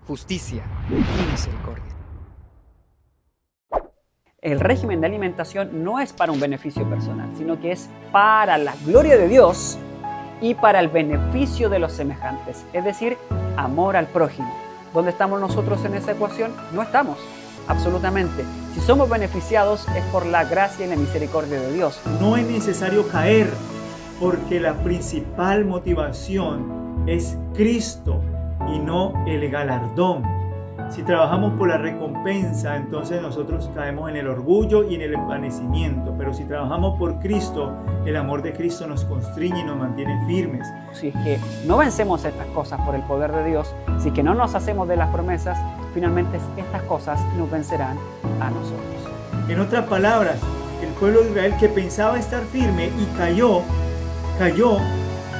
justicia y misericordia. El régimen de alimentación no es para un beneficio personal, sino que es para la gloria de Dios y para el beneficio de los semejantes, es decir, amor al prójimo. ¿Dónde estamos nosotros en esa ecuación? No estamos, absolutamente. Si somos beneficiados es por la gracia y la misericordia de Dios. No es necesario caer, porque la principal motivación es Cristo y no el galardón. Si trabajamos por la recompensa, entonces nosotros caemos en el orgullo y en el envanecimiento. Pero si trabajamos por Cristo, el amor de Cristo nos constriñe y nos mantiene firmes. Si es que no vencemos estas cosas por el poder de Dios, si es que no nos hacemos de las promesas, finalmente estas cosas nos vencerán a nosotros. En otras palabras, el pueblo de Israel que pensaba estar firme y cayó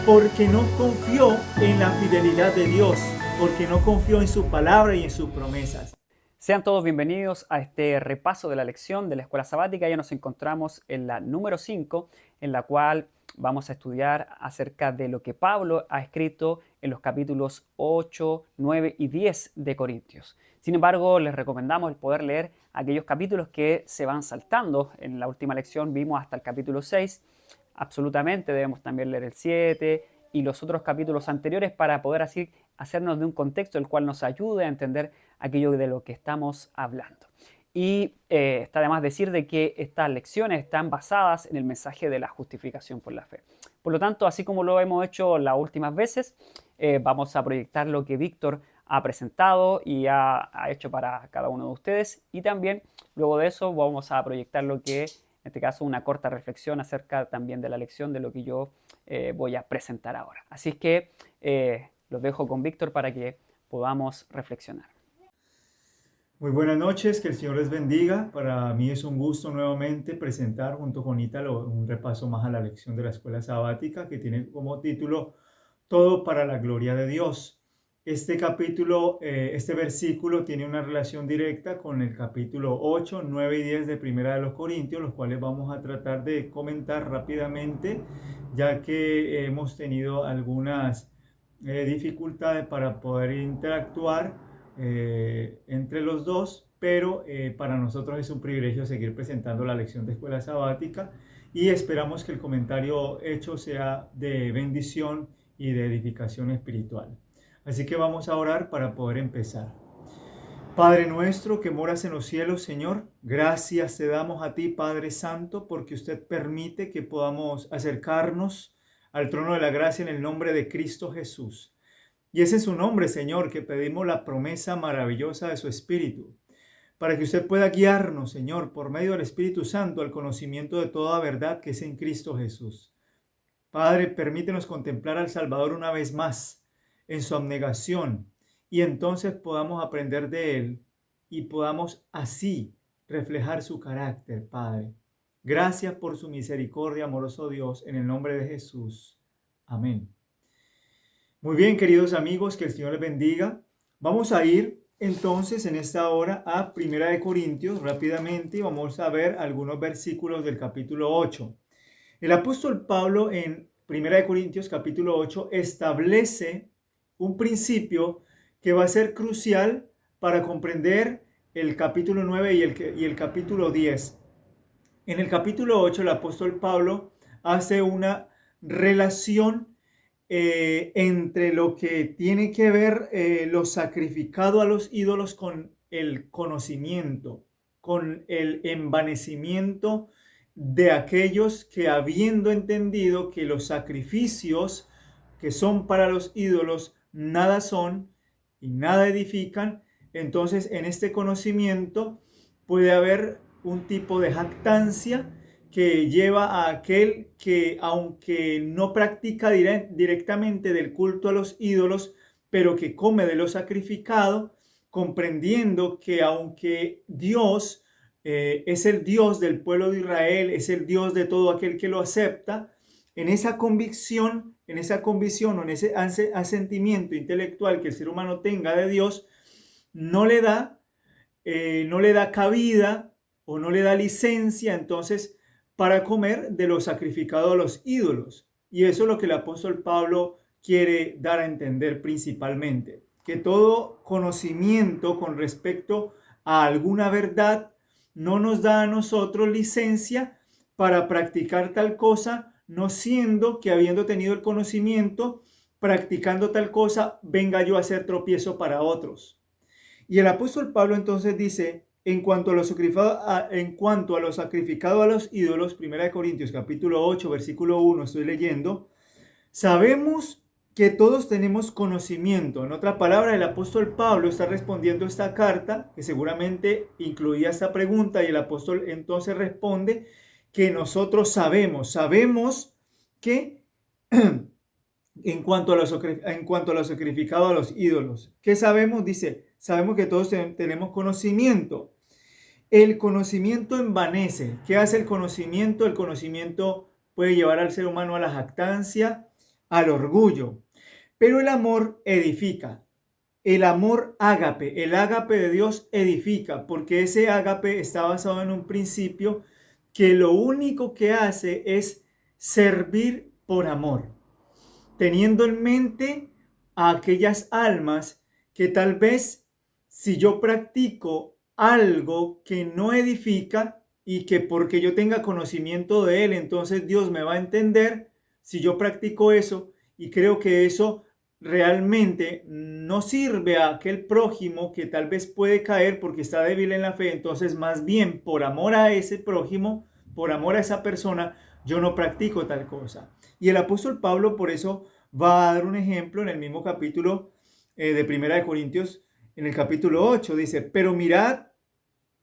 porque no confió en la fidelidad de Dios, porque no confió en su palabra y en sus promesas. Sean todos bienvenidos a este repaso de la lección de la Escuela Sabática. Ya nos encontramos en la número 5, en la cual vamos a estudiar acerca de lo que Pablo ha escrito en los capítulos 8, 9 y 10 de Corintios. Sin embargo, les recomendamos el poder leer aquellos capítulos que se van saltando. En la última lección vimos hasta el capítulo 6. Absolutamente debemos también leer el 7 y los otros capítulos anteriores para poder así hacernos de un contexto el cual nos ayude a entender aquello de lo que estamos hablando. Y está de más decir de que estas lecciones están basadas en el mensaje de la justificación por la fe. Por lo tanto, así como lo hemos hecho las últimas veces, vamos a proyectar lo que Víctor ha presentado y ha hecho para cada uno de ustedes. Y también, luego de eso, vamos a proyectar lo que, en este caso, una corta reflexión acerca también de la lección de lo que yo voy a presentar ahora. Así es que los dejo con Víctor para que podamos reflexionar. Muy buenas noches, que el Señor les bendiga. Para mí es un gusto nuevamente presentar junto con Ítalo un repaso más a la lección de la Escuela Sabática que tiene como título Todo para la gloria de Dios. Este capítulo, este versículo tiene una relación directa con el capítulo 8, 9 y 10 de Primera de los Corintios, los cuales vamos a tratar de comentar rápidamente, ya que hemos tenido algunas dificultades para poder interactuar entre los dos, pero para nosotros es un privilegio seguir presentando la lección de Escuela Sabática y esperamos que el comentario hecho sea de bendición y de edificación espiritual. Así que vamos a orar para poder empezar. Padre nuestro que moras en los cielos, Señor, gracias te damos a ti, Padre Santo, porque usted permite que podamos acercarnos al trono de la gracia en el nombre de Cristo Jesús. Y ese es su nombre, Señor, que pedimos la promesa maravillosa de su Espíritu, para que usted pueda guiarnos, Señor, por medio del Espíritu Santo al conocimiento de toda verdad que es en Cristo Jesús. Padre, permítenos contemplar al Salvador una vez más en su abnegación y entonces podamos aprender de Él y podamos así reflejar su carácter, Padre. Gracias por su misericordia, amoroso Dios, en el nombre de Jesús. Amén. Muy bien, queridos amigos, que el Señor les bendiga. Vamos a ir entonces en esta hora a Primera de Corintios rápidamente y vamos a ver algunos versículos del capítulo 8. El apóstol Pablo en Primera de Corintios capítulo 8 establece un principio que va a ser crucial para comprender el capítulo 9 y el capítulo 10. En el capítulo 8 el apóstol Pablo hace una relación entre lo que tiene que ver lo sacrificado a los ídolos con el conocimiento, con el envanecimiento de aquellos que, habiendo entendido que los sacrificios que son para los ídolos nada son y nada edifican, entonces en este conocimiento puede haber un tipo de jactancia que lleva a aquel que, aunque no practica directamente del culto a los ídolos, pero que come de lo sacrificado, comprendiendo que aunque Dios es el Dios del pueblo de Israel, es el Dios de todo aquel que lo acepta, en esa convicción o en ese asentimiento intelectual que el ser humano tenga de Dios, no le da cabida o no le da licencia entonces para comer de lo sacrificado a los ídolos. Y eso es lo que el apóstol Pablo quiere dar a entender principalmente. que todo conocimiento con respecto a alguna verdad no nos da a nosotros licencia para practicar tal cosa, no siendo que habiendo tenido el conocimiento, practicando tal cosa, venga yo a ser tropiezo para otros. Y el apóstol Pablo entonces dice, en cuanto a lo sacrificado a los ídolos, 1 Corintios capítulo 8, versículo 1, estoy leyendo, sabemos que todos tenemos conocimiento. En otra palabra, el apóstol Pablo está respondiendo esta carta, que seguramente incluía esta pregunta, y el apóstol entonces responde que nosotros sabemos que en cuanto a lo sacrificado a los ídolos. ¿Qué sabemos? Dice, sabemos que todos tenemos conocimiento. El conocimiento envanece. ¿Qué hace el conocimiento? El conocimiento puede llevar al ser humano a la jactancia, al orgullo. Pero el amor edifica. El amor ágape, el ágape de Dios edifica, porque ese ágape está basado en un principio que lo único que hace es servir por amor, teniendo en mente a aquellas almas que tal vez si yo practico algo que no edifica y que porque yo tenga conocimiento de él, entonces Dios me va a entender, si yo practico eso y creo que eso realmente no sirve a aquel prójimo que tal vez puede caer porque está débil en la fe, entonces más bien por amor a ese prójimo, por amor a esa persona, yo no practico tal cosa. Y el apóstol Pablo por eso va a dar un ejemplo en el mismo capítulo de 1 Corintios, en el capítulo 8, dice, pero mirad,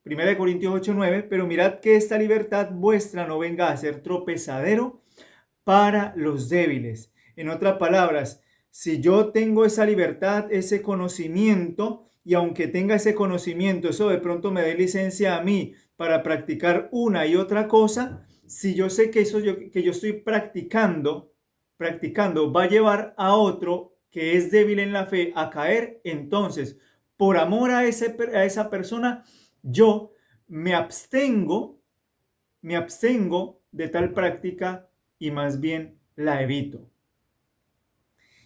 1 Corintios 8, 9, pero mirad que esta libertad vuestra no venga a ser tropezadero para los débiles. En otras palabras, si yo tengo esa libertad, ese conocimiento, y aunque tenga ese conocimiento, eso de pronto me dé licencia a mí para practicar una y otra cosa, si yo sé que eso que yo estoy practicando va a llevar a otro que es débil en la fe a caer, entonces, por amor a esa persona, yo me abstengo de tal práctica y más bien la evito.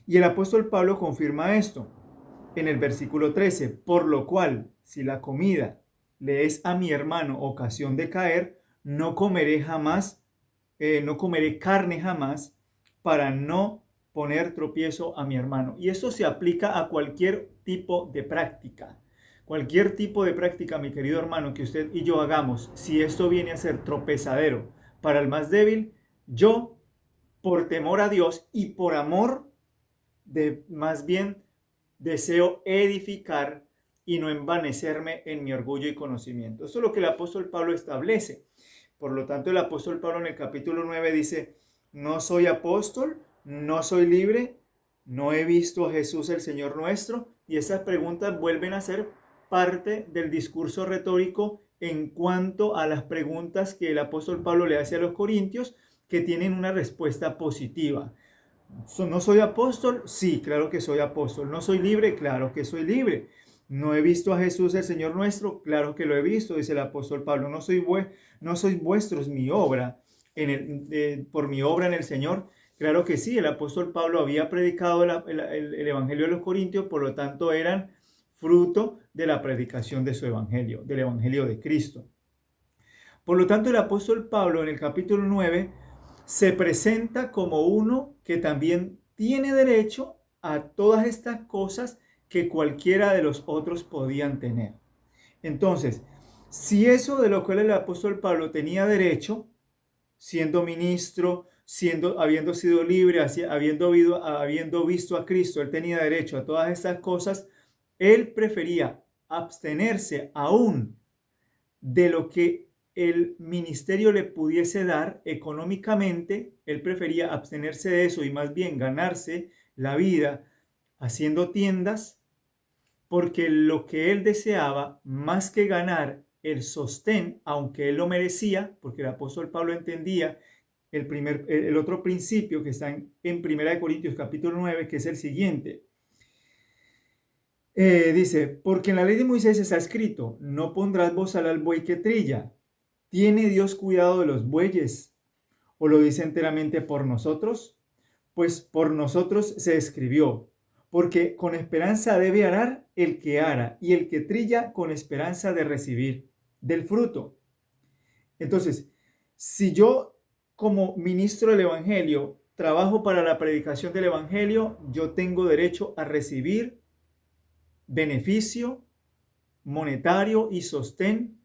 Y el apóstol Pablo confirma esto en el versículo 13, por lo cual, si la comida le es a mi hermano ocasión de caer, no comeré carne jamás para no poner tropiezo a mi hermano. Y eso se aplica a cualquier tipo de práctica. Cualquier tipo de práctica, mi querido hermano, que usted y yo hagamos, si esto viene a ser tropezadero para el más débil, yo, por temor a Dios y por amor, más bien deseo edificar y no envanecerme en mi orgullo y conocimiento. Eso es lo que el apóstol Pablo establece. Por lo tanto, el apóstol Pablo en el capítulo 9 dice, no soy apóstol, no soy libre, no he visto a Jesús el Señor nuestro. Y estas preguntas vuelven a ser parte del discurso retórico en cuanto a las preguntas que el apóstol Pablo le hace a los corintios, que tienen una respuesta positiva. ¿No soy apóstol? Sí, claro que soy apóstol. ¿No soy libre? Claro que soy libre. ¿No he visto a Jesús el Señor nuestro? Claro que lo he visto, dice el apóstol Pablo. No sois vuestros mi obra, por mi obra en el Señor. Claro que sí, el apóstol Pablo había predicado el evangelio de los corintios, por lo tanto eran fruto de la predicación de su evangelio, del evangelio de Cristo. Por lo tanto, el apóstol Pablo en el capítulo 9 se presenta como uno que también tiene derecho a todas estas cosas que cualquiera de los otros podían tener. Entonces, si eso de lo cual el apóstol Pablo tenía derecho, siendo ministro, habiendo sido libre, habiendo visto a Cristo, él tenía derecho a todas estas cosas, él prefería abstenerse aún de lo que el ministerio le pudiese dar económicamente. Él prefería abstenerse de eso y más bien ganarse la vida haciendo tiendas, porque lo que él deseaba, más que ganar el sostén, aunque él lo merecía, porque el apóstol Pablo entendía el otro principio que está en 1 Corintios capítulo 9, que es el siguiente. Dice, porque en la ley de Moisés está escrito, no pondrás bozal al buey que trilla. ¿Tiene Dios cuidado de los bueyes? ¿O lo dice enteramente por nosotros? Pues por nosotros se escribió, porque con esperanza debe arar el que ara, y el que trilla con esperanza de recibir del fruto. Entonces, si yo como ministro del Evangelio trabajo para la predicación del Evangelio, yo tengo derecho a recibir beneficio monetario y sostén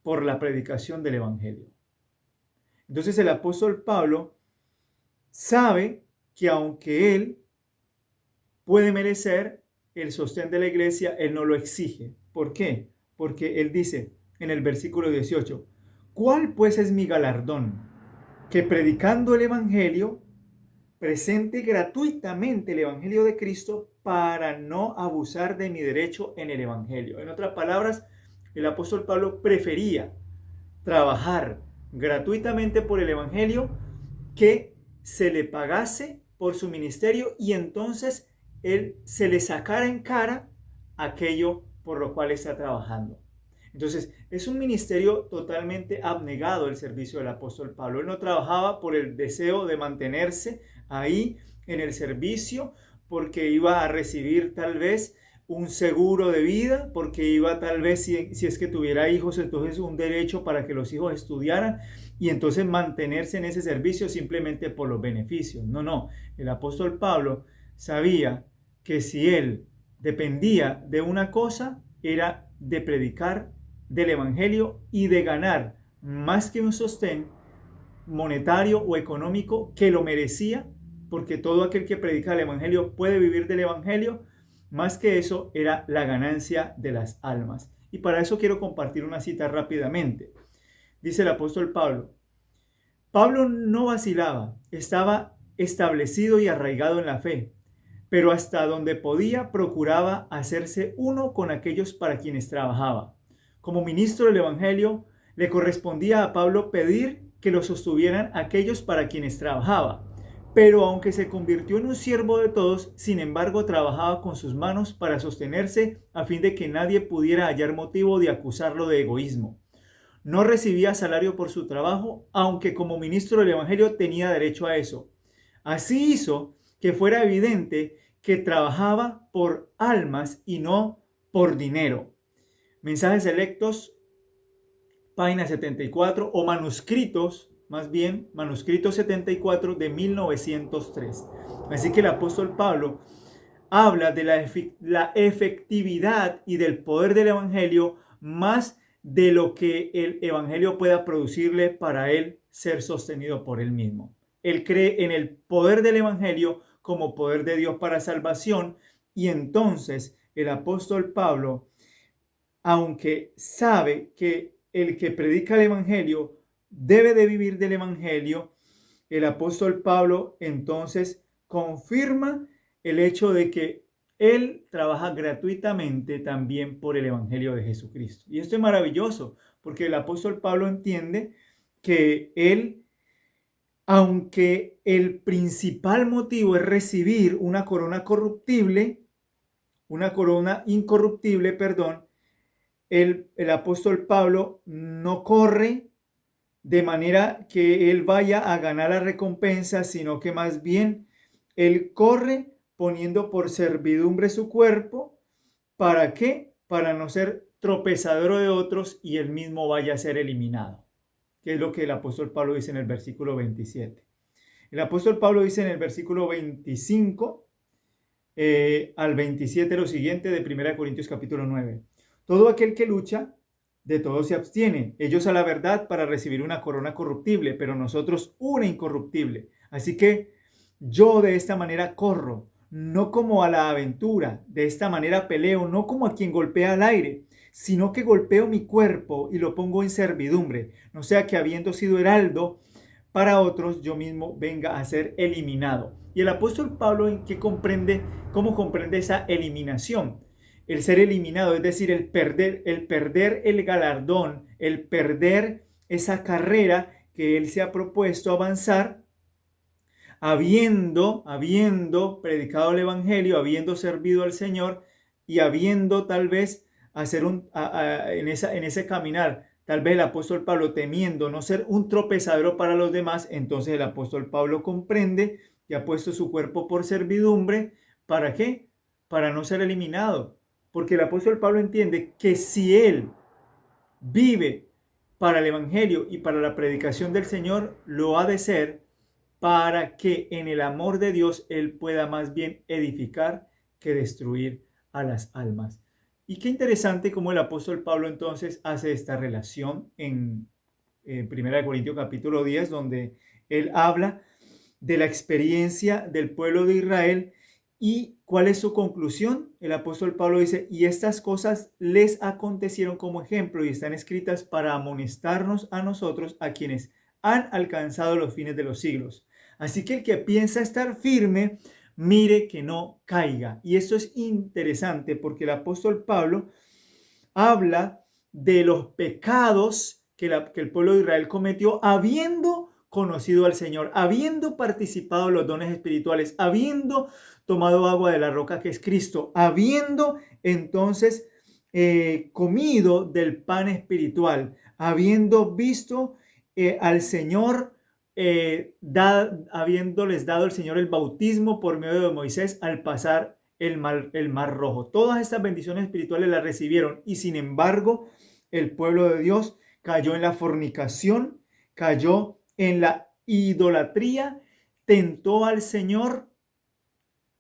por la predicación del Evangelio. Entonces el apóstol Pablo sabe que aunque él puede merecer el sostén de la iglesia, él no lo exige. ¿Por qué? Porque él dice en el versículo 18, ¿cuál pues es mi galardón? Que predicando el Evangelio, presente gratuitamente el Evangelio de Cristo para no abusar de mi derecho en el Evangelio. En otras palabras, el apóstol Pablo prefería trabajar gratuitamente por el Evangelio que se le pagase por su ministerio y entonces él se le sacara en cara aquello por lo cual está trabajando. Entonces, es un ministerio totalmente abnegado el servicio del apóstol Pablo. Él no trabajaba por el deseo de mantenerse ahí en el servicio, porque iba a recibir tal vez un seguro de vida, porque iba tal vez, si es que tuviera hijos, entonces un derecho para que los hijos estudiaran y entonces mantenerse en ese servicio simplemente por los beneficios. No, el apóstol Pablo sabía que si él dependía de una cosa, era de predicar del Evangelio y de ganar más que un sostén monetario o económico que lo merecía, porque todo aquel que predica el Evangelio puede vivir del Evangelio. Más que eso era la ganancia de las almas. Y para eso quiero compartir una cita rápidamente. Dice el apóstol Pablo, Pablo no vacilaba, estaba establecido y arraigado en la fe, pero hasta donde podía procuraba hacerse uno con aquellos para quienes trabajaba. Como ministro del Evangelio, le correspondía a Pablo pedir que lo sostuvieran aquellos para quienes trabajaba. Pero aunque se convirtió en un siervo de todos, sin embargo trabajaba con sus manos para sostenerse a fin de que nadie pudiera hallar motivo de acusarlo de egoísmo. No recibía salario por su trabajo, aunque como ministro del Evangelio tenía derecho a eso. Así hizo que fuera evidente que trabajaba por almas y no por dinero. Mensajes selectos, página 74, o manuscritos, más bien, manuscrito 74 de 1903. Así que el apóstol Pablo habla de la efectividad y del poder del Evangelio más de lo que el Evangelio pueda producirle para él ser sostenido por él mismo. Él cree en el poder del Evangelio como poder de Dios para salvación, y entonces el apóstol Pablo, aunque sabe que el que predica el Evangelio debe de vivir del Evangelio, el apóstol Pablo entonces confirma el hecho de que él trabaja gratuitamente también por el Evangelio de Jesucristo. Y esto es maravilloso, porque el apóstol Pablo entiende que él, aunque el principal motivo es recibir una corona incorruptible, el apóstol Pablo no corre de manera que él vaya a ganar la recompensa, sino que más bien él corre poniendo por servidumbre su cuerpo. ¿Para qué? Para no ser tropezador de otros y él mismo vaya a ser eliminado, que es lo que el apóstol Pablo dice en el versículo 27. El apóstol Pablo dice en el versículo 25 al 27 lo siguiente de 1 Corintios capítulo 9. Todo aquel que lucha, de todo se abstiene. Ellos a la verdad para recibir una corona corruptible, pero nosotros una incorruptible. Así que yo de esta manera corro, no como a la aventura, de esta manera peleo, no como a quien golpea al aire, sino que golpeo mi cuerpo y lo pongo en servidumbre, no sea que habiendo sido heraldo para otros, yo mismo venga a ser eliminado. Y el apóstol Pablo, ¿en qué comprende? ¿Cómo comprende esa eliminación? El ser eliminado, es decir, el perder el galardón, el perder esa carrera que él se ha propuesto avanzar, habiendo predicado el Evangelio, habiendo servido al Señor y habiendo tal vez en ese caminar, tal vez el apóstol Pablo temiendo no ser un tropezadero para los demás, entonces el apóstol Pablo comprende que ha puesto su cuerpo por servidumbre ¿Para qué? Para no ser eliminado. Porque el apóstol Pablo entiende que si él vive para el Evangelio y para la predicación del Señor, lo ha de ser para que en el amor de Dios él pueda más bien edificar que destruir a las almas. Y qué interesante cómo el apóstol Pablo entonces hace esta relación en 1 Corintios capítulo 10, donde él habla de la experiencia del pueblo de Israel. ¿Y cuál es su conclusión? El apóstol Pablo dice, y estas cosas les acontecieron como ejemplo y están escritas para amonestarnos a nosotros, a quienes han alcanzado los fines de los siglos. Así que el que piensa estar firme, mire que no caiga. Y esto es interesante porque el apóstol Pablo habla de los pecados que el pueblo de Israel cometió habiendo conocido al Señor, habiendo participado en los dones espirituales, habiendo tomado agua de la roca que es Cristo, habiendo entonces comido del pan espiritual, habiendo visto al Señor, habiéndoles dado el Señor el bautismo por medio de Moisés al pasar el mar Rojo. Todas estas bendiciones espirituales las recibieron y sin embargo el pueblo de Dios cayó en la fornicación, cayó en la idolatría, tentó al Señor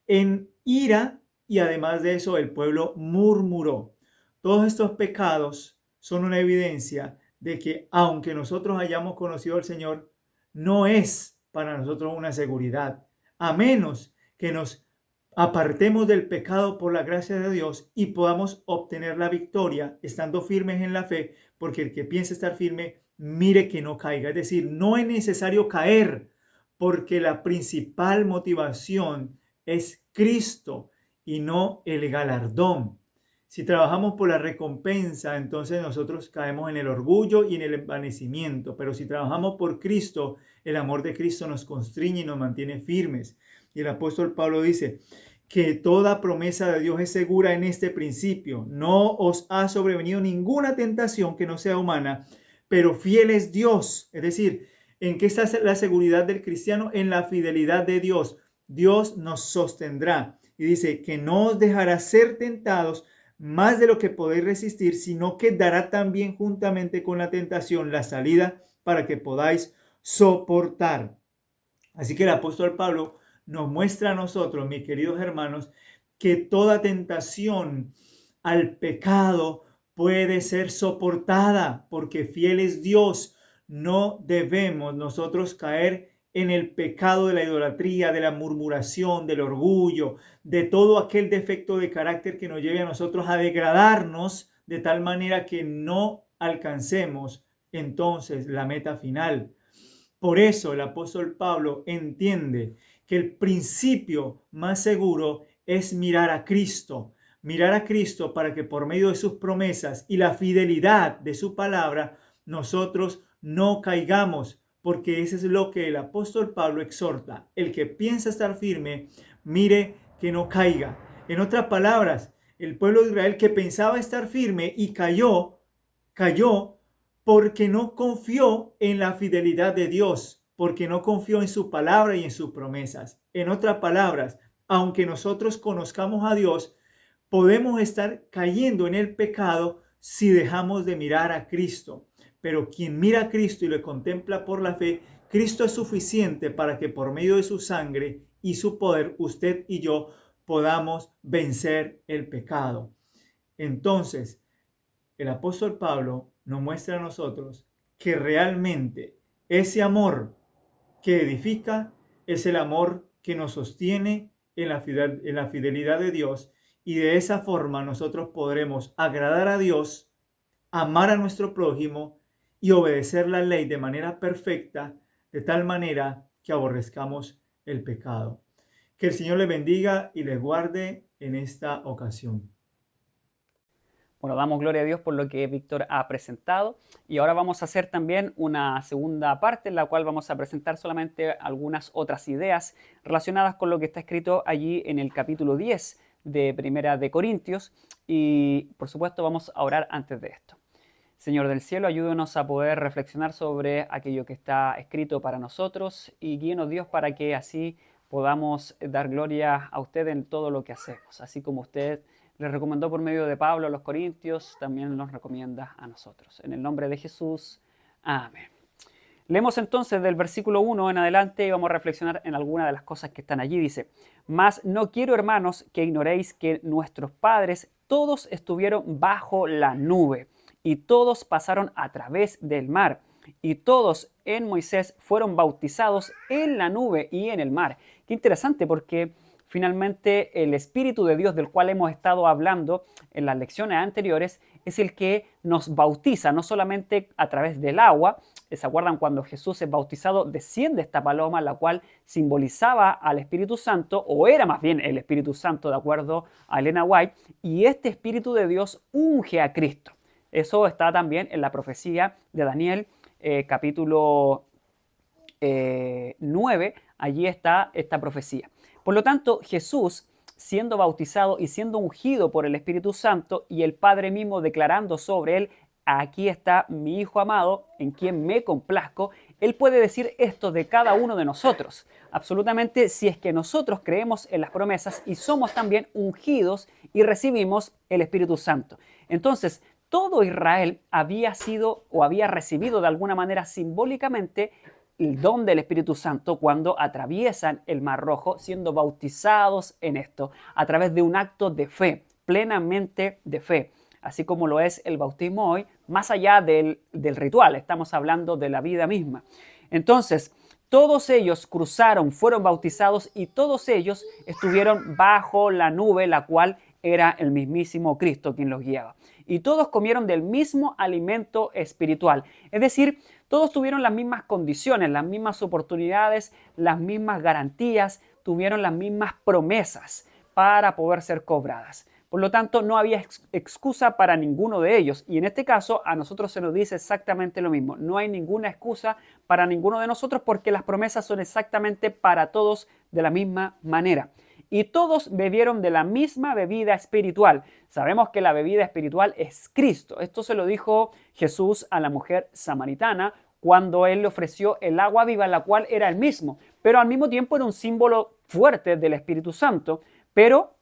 en ira y además de eso el pueblo murmuró. Todos estos pecados son una evidencia de que aunque nosotros hayamos conocido al Señor, no es para nosotros una seguridad, a menos que nos apartemos del pecado por la gracia de Dios y podamos obtener la victoria estando firmes en la fe, porque el que piensa estar firme, mire que no caiga. Es decir, no es necesario caer, porque la principal motivación es Cristo y no el galardón. Si trabajamos por la recompensa, entonces nosotros caemos en el orgullo y en el envanecimiento, pero si trabajamos por Cristo, el amor de Cristo nos constriñe y nos mantiene firmes. Y el apóstol Pablo dice que toda promesa de Dios es segura en este principio. No os ha sobrevenido ninguna tentación que no sea humana, pero fiel es Dios. Es decir, ¿en qué está la seguridad del cristiano? En la fidelidad de Dios. Dios nos sostendrá. Y dice que no os dejará ser tentados más de lo que podéis resistir, sino que dará también juntamente con la tentación la salida para que podáis soportar. Así que el apóstol Pablo nos muestra a nosotros, mis queridos hermanos, que toda tentación al pecado puede ser soportada porque fiel es Dios. No debemos nosotros caer en el pecado de la idolatría, de la murmuración, del orgullo, de todo aquel defecto de carácter que nos lleve a nosotros a degradarnos de tal manera que no alcancemos entonces la meta final. Por eso el apóstol Pablo entiende que el principio más seguro es mirar a Cristo para que por medio de sus promesas y la fidelidad de su palabra nosotros no caigamos, porque eso es lo que el apóstol Pablo exhorta. El que piensa estar firme, mire que no caiga. En otras palabras, el pueblo de Israel que pensaba estar firme y cayó porque no confió en la fidelidad de Dios, porque no confió en su palabra y en sus promesas. En otras palabras, aunque nosotros conozcamos a Dios, podemos estar cayendo en el pecado si dejamos de mirar a Cristo. Pero quien mira a Cristo y lo contempla por la fe, Cristo es suficiente para que por medio de su sangre y su poder, usted y yo podamos vencer el pecado. Entonces, el apóstol Pablo nos muestra a nosotros que realmente ese amor que edifica es el amor que nos sostiene en la fidelidad de Dios, y de esa forma nosotros podremos agradar a Dios, amar a nuestro prójimo y obedecer la ley de manera perfecta, de tal manera que aborrezcamos el pecado. Que el Señor les bendiga y les guarde en esta ocasión. Bueno, damos gloria a Dios por lo que Víctor ha presentado y ahora vamos a hacer también una segunda parte en la cual vamos a presentar solamente algunas otras ideas relacionadas con lo que está escrito allí en el capítulo 10 de Primera de Corintios y por supuesto vamos a orar antes de esto. Señor del cielo, ayúdenos a poder reflexionar sobre aquello que está escrito para nosotros y guíenos Dios para que así podamos dar gloria a usted en todo lo que hacemos. Así como usted le recomendó por medio de Pablo a los Corintios, también nos recomienda a nosotros. En el nombre de Jesús, amén. Leemos entonces del versículo 1 en adelante y vamos a reflexionar en algunas de las cosas que están allí. Dice, mas no quiero, hermanos, que ignoréis que nuestros padres todos estuvieron bajo la nube y todos pasaron a través del mar y todos en Moisés fueron bautizados en la nube y en el mar. Qué interesante, porque finalmente el Espíritu de Dios del cual hemos estado hablando en las lecciones anteriores es el que nos bautiza, no solamente a través del agua. ¿Se acuerdan cuando Jesús es bautizado? Desciende esta paloma, la cual simbolizaba al Espíritu Santo, o era más bien el Espíritu Santo, de acuerdo a Elena White, y este Espíritu de Dios unge a Cristo. Eso está también en la profecía de Daniel, capítulo 9, allí está esta profecía. Por lo tanto, Jesús, siendo bautizado y siendo ungido por el Espíritu Santo y el Padre mismo declarando sobre él, aquí está mi Hijo amado, en quien me complazco, él puede decir esto de cada uno de nosotros. Absolutamente, si es que nosotros creemos en las promesas y somos también ungidos y recibimos el Espíritu Santo. Entonces, todo Israel había sido o había recibido de alguna manera simbólicamente el don del Espíritu Santo cuando atraviesan el Mar Rojo, siendo bautizados en esto, a través de un acto de fe, plenamente de fe, así como lo es el bautismo hoy, más allá del ritual, estamos hablando de la vida misma. Entonces, todos ellos cruzaron, fueron bautizados y todos ellos estuvieron bajo la nube, la cual era el mismísimo Cristo quien los guiaba. Y todos comieron del mismo alimento espiritual, es decir, todos tuvieron las mismas condiciones, las mismas oportunidades, las mismas garantías, tuvieron las mismas promesas para poder ser cobradas. Por lo tanto, no había excusa para ninguno de ellos. Y en este caso, a nosotros se nos dice exactamente lo mismo. No hay ninguna excusa para ninguno de nosotros porque las promesas son exactamente para todos de la misma manera. Y todos bebieron de la misma bebida espiritual. Sabemos que la bebida espiritual es Cristo. Esto se lo dijo Jesús a la mujer samaritana cuando él le ofreció el agua viva, la cual era el mismo, pero al mismo tiempo era un símbolo fuerte del Espíritu Santo. Pero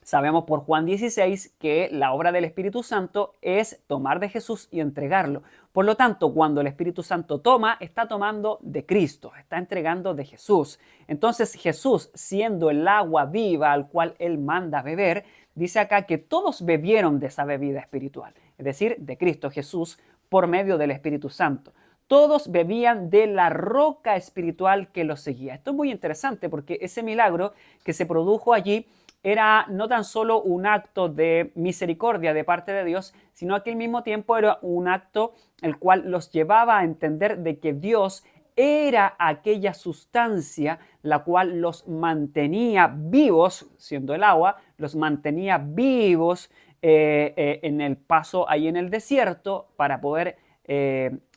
sabemos por Juan 16 que la obra del Espíritu Santo es tomar de Jesús y entregarlo. Por lo tanto, cuando el Espíritu Santo toma, está tomando de Cristo, está entregando de Jesús. Entonces Jesús, siendo el agua viva al cual Él manda beber, dice acá que todos bebieron de esa bebida espiritual, es decir, de Cristo Jesús por medio del Espíritu Santo. Todos bebían de la roca espiritual que los seguía. Esto es muy interesante porque ese milagro que se produjo allí era no tan solo un acto de misericordia de parte de Dios, sino que al mismo tiempo era un acto el cual los llevaba a entender de que Dios era aquella sustancia la cual los mantenía vivos, siendo el agua, los mantenía vivos en el paso ahí en el desierto para poder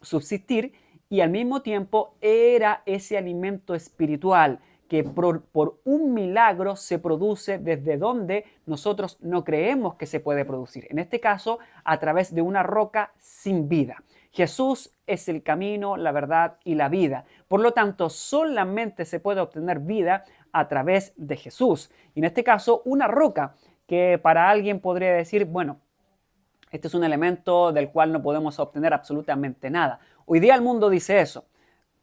subsistir, y al mismo tiempo era ese alimento espiritual que por un milagro se produce desde donde nosotros no creemos que se puede producir. En este caso, a través de una roca sin vida. Jesús es el camino, la verdad y la vida. Por lo tanto, solamente se puede obtener vida a través de Jesús. Y en este caso, una roca que para alguien podría decir, bueno, este es un elemento del cual no podemos obtener absolutamente nada. Hoy día el mundo dice eso.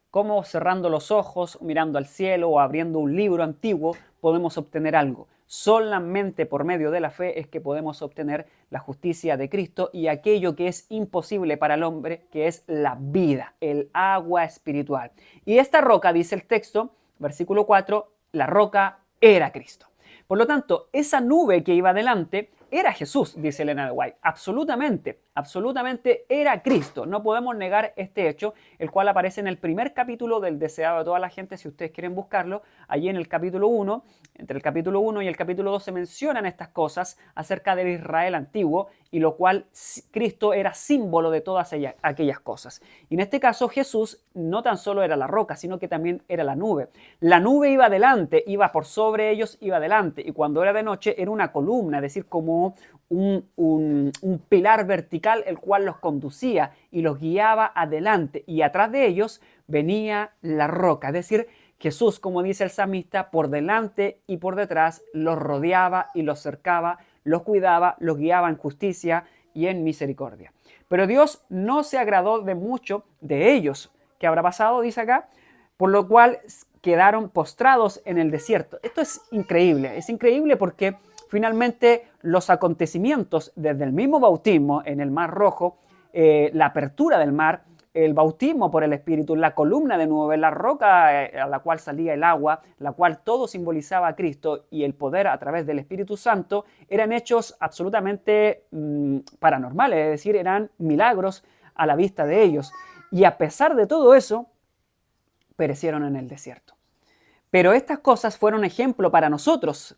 ¿Cómo cerrando los ojos, mirando al cielo o abriendo un libro antiguo podemos obtener algo? Solamente por medio de la fe es que podemos obtener la justicia de Cristo y aquello que es imposible para el hombre, que es la vida, el agua espiritual. Y esta roca, dice el texto, versículo 4, la roca era Cristo. Por lo tanto, esa nube que iba adelante era Jesús, dice Elena White. Absolutamente, absolutamente era Cristo. No podemos negar este hecho, el cual aparece en el primer capítulo del Deseado de toda la gente, si ustedes quieren buscarlo. Allí en el capítulo 1, entre el capítulo 1 y el capítulo 2 se mencionan estas cosas acerca del Israel antiguo, y lo cual Cristo era símbolo de todas aquellas cosas. Y en este caso Jesús no tan solo era la roca, sino que también era la nube. La nube iba adelante, iba por sobre ellos, iba adelante, y cuando era de noche era una columna, es decir, como un pilar vertical el cual los conducía y los guiaba adelante, y atrás de ellos venía la roca. Es decir, Jesús, como dice el salmista, por delante y por detrás los rodeaba y los cercaba, los cuidaba, los guiaba en justicia y en misericordia. Pero Dios no se agradó de mucho de ellos. ¿Qué habrá pasado? Dice acá. Por lo cual quedaron postrados en el desierto. Esto es increíble porque finalmente los acontecimientos desde el mismo bautismo en el Mar Rojo, la apertura del mar, el bautismo por el Espíritu, la columna de nube, la roca a la cual salía el agua, la cual todo simbolizaba a Cristo, y el poder a través del Espíritu Santo, eran hechos absolutamente paranormales, es decir, eran milagros a la vista de ellos. Y a pesar de todo eso, perecieron en el desierto. Pero estas cosas fueron ejemplo para nosotros.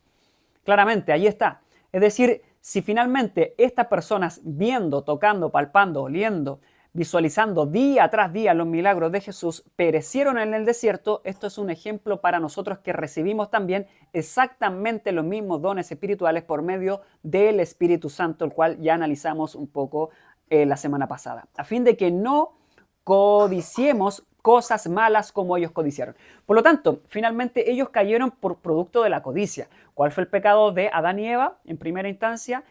Claramente, ahí está. Es decir, si finalmente estas personas viendo, tocando, palpando, oliendo, visualizando día tras día los milagros de Jesús, perecieron en el desierto, esto es un ejemplo para nosotros que recibimos también exactamente los mismos dones espirituales por medio del Espíritu Santo, el cual ya analizamos un poco la semana pasada, a fin de que no codiciemos cosas malas como ellos codiciaron. Por lo tanto, finalmente ellos cayeron por producto de la codicia. ¿Cuál fue el pecado de Adán y Eva? En primera instancia,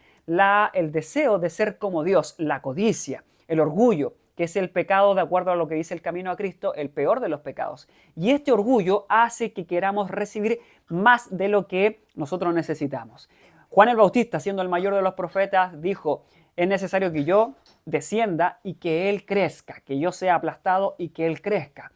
el deseo de ser como Dios, la codicia, el orgullo, que es el pecado, de acuerdo a lo que dice el Camino a Cristo, el peor de los pecados. Y este orgullo hace que queramos recibir más de lo que nosotros necesitamos. Juan el Bautista, siendo el mayor de los profetas, dijo: es necesario que yo descienda y que Él crezca, que yo sea aplastado y que Él crezca.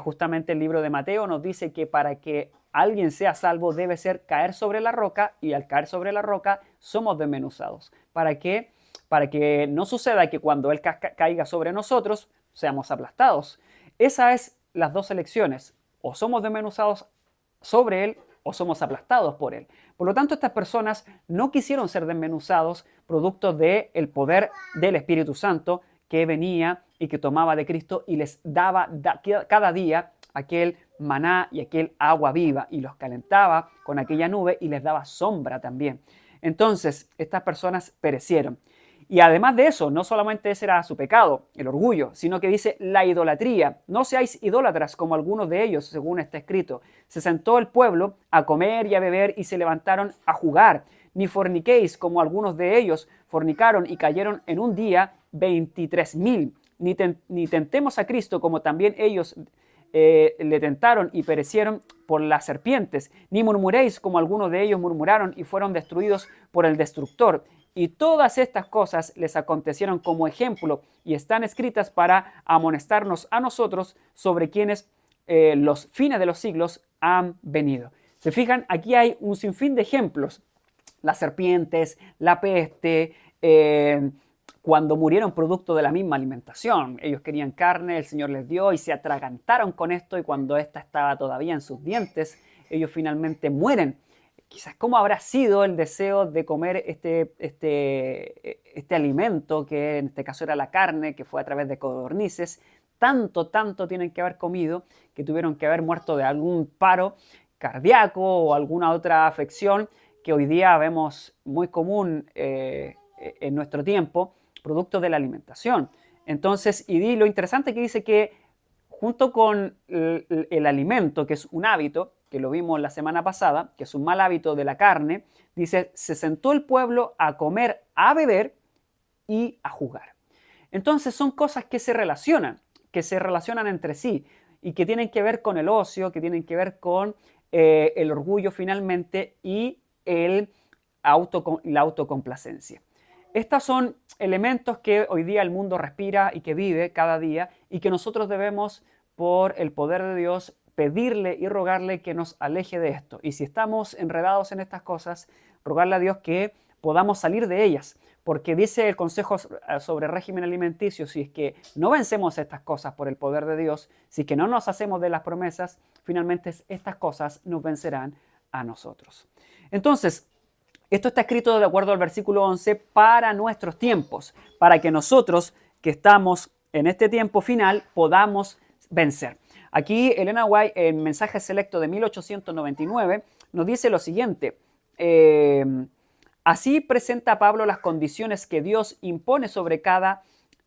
Justamente el libro de Mateo nos dice que para que alguien sea salvo debe ser caer sobre la roca, y al caer sobre la roca somos desmenuzados. ¿Para qué? Para que no suceda que cuando Él caiga sobre nosotros seamos aplastados. Esas es las dos elecciones: o somos desmenuzados sobre Él o somos aplastados por Él. Por lo tanto, estas personas no quisieron ser desmenuzados producto del poder del Espíritu Santo que venía y que tomaba de Cristo y les daba cada día aquel maná y aquel agua viva, y los calentaba con aquella nube y les daba sombra también. Entonces, estas personas perecieron. Y además de eso, no solamente ese era su pecado, el orgullo, sino que dice la idolatría. No seáis idólatras como algunos de ellos, según está escrito. Se sentó el pueblo a comer y a beber y se levantaron a jugar. Ni forniquéis como algunos de ellos fornicaron y cayeron en un día 23,000. Ni tentemos a Cristo como también ellos le tentaron y perecieron por las serpientes. Ni murmuréis como algunos de ellos murmuraron y fueron destruidos por el destructor. Y todas estas cosas les acontecieron como ejemplo y están escritas para amonestarnos a nosotros sobre quienes los fines de los siglos han venido. ¿Se fijan? Aquí hay un sinfín de ejemplos. Las serpientes, la peste, cuando murieron producto de la misma alimentación. Ellos querían carne, el Señor les dio y se atragantaron con esto, y cuando ésta estaba todavía en sus dientes, ellos finalmente mueren. Quizás cómo habrá sido el deseo de comer este alimento, que en este caso era la carne, que fue a través de codornices. Tanto tienen que haber comido que tuvieron que haber muerto de algún paro cardíaco o alguna otra afección que hoy día vemos muy común en nuestro tiempo, producto de la alimentación. Entonces, y lo interesante que dice que junto con el alimento, que es un hábito, que lo vimos la semana pasada, que es un mal hábito de la carne, dice, se sentó el pueblo a comer, a beber y a jugar. Entonces son cosas que se relacionan entre sí y que tienen que ver con el ocio, que tienen que ver con el orgullo finalmente y la autocomplacencia. Estos son elementos que hoy día el mundo respira y que vive cada día, y que nosotros debemos, por el poder de Dios, pedirle y rogarle que nos aleje de esto. Y si estamos enredados en estas cosas, rogarle a Dios que podamos salir de ellas, porque dice el consejo sobre régimen alimenticio: si es que no vencemos estas cosas por el poder de Dios, si es que no nos hacemos de las promesas, finalmente estas cosas nos vencerán a nosotros. Entonces, esto está escrito de acuerdo al versículo 11 para nuestros tiempos, para que nosotros que estamos en este tiempo final podamos vencer. Aquí Elena White, en Mensaje Selecto de 1899, nos dice lo siguiente: así presenta Pablo las condiciones que Dios impone sobre cada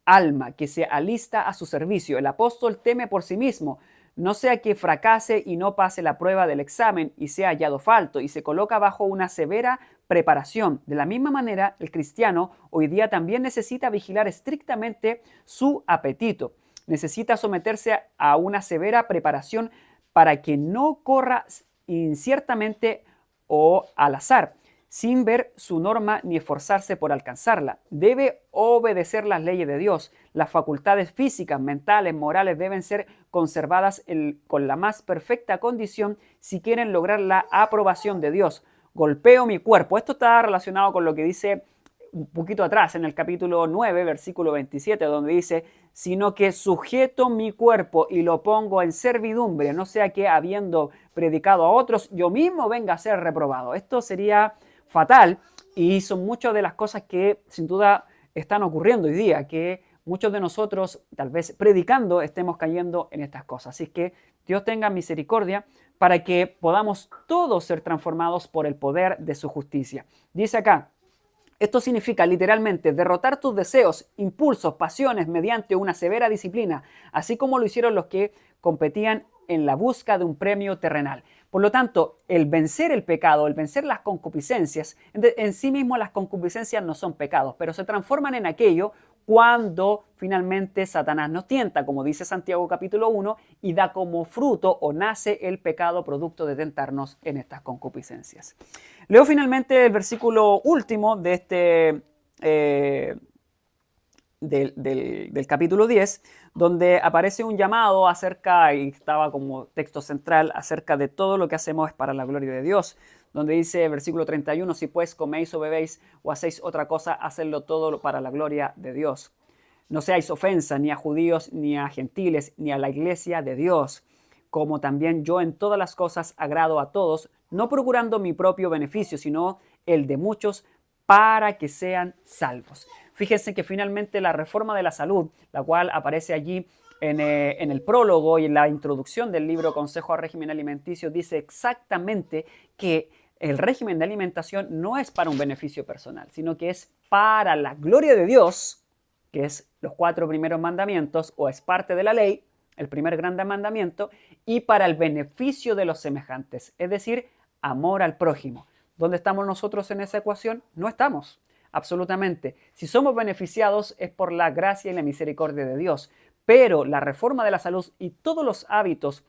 alma que se alista a su servicio. El apóstol teme por sí mismo, no sea que fracase y no pase la prueba del examen y sea hallado falto y se coloca bajo una severa preparación. De la misma manera, el cristiano hoy día también necesita vigilar estrictamente su apetito. Necesita someterse a una severa preparación para que no corra inciertamente o al azar, sin ver su norma ni esforzarse por alcanzarla. Debe obedecer las leyes de Dios. Las facultades físicas, mentales, morales deben ser conservadas con la más perfecta condición si quieren lograr la aprobación de Dios. Golpeo mi cuerpo. Esto está relacionado con lo que dice un poquito atrás en el capítulo 9, versículo 27, donde dice, sino que sujeto mi cuerpo y lo pongo en servidumbre, no sea que habiendo predicado a otros, yo mismo venga a ser reprobado. Esto sería fatal y son muchas de las cosas que sin duda están ocurriendo hoy día, que muchos de nosotros tal vez predicando estemos cayendo en estas cosas. Así que Dios tenga misericordia para que podamos todos ser transformados por el poder de su justicia. Dice acá, esto significa literalmente derrotar tus deseos, impulsos, pasiones mediante una severa disciplina, así como lo hicieron los que competían en la busca de un premio terrenal. Por lo tanto, el vencer el pecado, el vencer las concupiscencias, en sí mismo las concupiscencias no son pecados, pero se transforman en aquello cuando finalmente Satanás nos tienta, como dice Santiago capítulo 1, y da como fruto o nace el pecado producto de tentarnos en estas concupiscencias. Leo finalmente el versículo último de del capítulo 10, donde aparece un llamado acerca, y estaba como texto central, acerca de todo lo que hacemos es para la gloria de Dios, donde dice versículo 31, si pues coméis o bebéis o hacéis otra cosa, hacedlo todo para la gloria de Dios. No seáis ofensa ni a judíos, ni a gentiles, ni a la iglesia de Dios, como también yo en todas las cosas agrado a todos, no procurando mi propio beneficio, sino el de muchos, para que sean salvos. Fíjense que finalmente la reforma de la salud, la cual aparece allí en el prólogo y en la introducción del libro Consejo al Régimen Alimenticio, dice exactamente que el régimen de alimentación no es para un beneficio personal, sino que es para la gloria de Dios, que es los 4 primeros mandamientos, o es parte de la ley, el primer gran mandamiento, y para el beneficio de los semejantes, es decir, amor al prójimo. ¿Dónde estamos nosotros en esa ecuación? No estamos, absolutamente. Si somos beneficiados es por la gracia y la misericordia de Dios, pero la reforma de la salud y todos los hábitos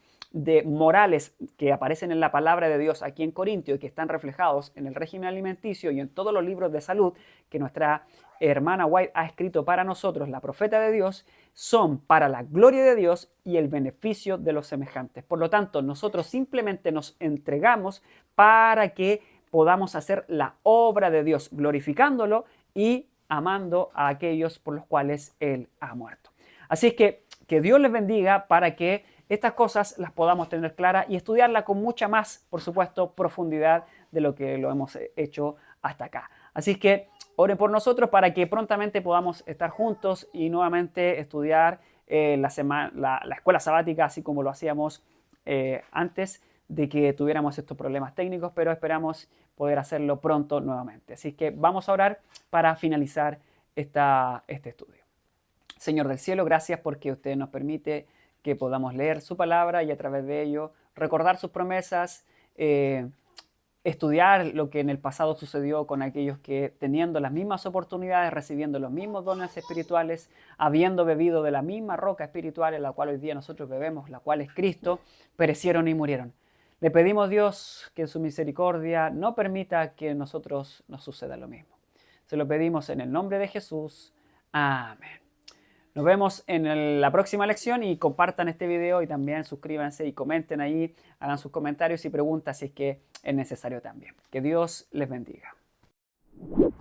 morales que aparecen en la palabra de Dios aquí en Corintio y que están reflejados en el régimen alimenticio y en todos los libros de salud que nuestra hermana White ha escrito para nosotros, la profeta de Dios, son para la gloria de Dios y el beneficio de los semejantes. Por lo tanto, nosotros simplemente nos entregamos para que podamos hacer la obra de Dios, glorificándolo y amando a aquellos por los cuales Él ha muerto. Así es que Dios les bendiga para que estas cosas las podamos tener claras y estudiarlas con mucha más, por supuesto, profundidad de lo que lo hemos hecho hasta acá. Así que oren por nosotros para que prontamente podamos estar juntos y nuevamente estudiar la escuela sabática, así como lo hacíamos antes de que tuviéramos estos problemas técnicos, pero esperamos poder hacerlo pronto nuevamente. Así que vamos a orar para finalizar este estudio. Señor del cielo, gracias porque usted nos permite que podamos leer su palabra y a través de ello recordar sus promesas, estudiar lo que en el pasado sucedió con aquellos que teniendo las mismas oportunidades, recibiendo los mismos dones espirituales, habiendo bebido de la misma roca espiritual en la cual hoy día nosotros bebemos, la cual es Cristo, perecieron y murieron. Le pedimos, Dios, que en su misericordia no permita que nosotros nos suceda lo mismo. Se lo pedimos en el nombre de Jesús. Amén. Nos vemos en la próxima lección y compartan este video y también suscríbanse y comenten ahí, hagan sus comentarios y preguntas si es que es necesario también. Que Dios les bendiga.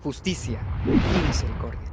Justicia y misericordia.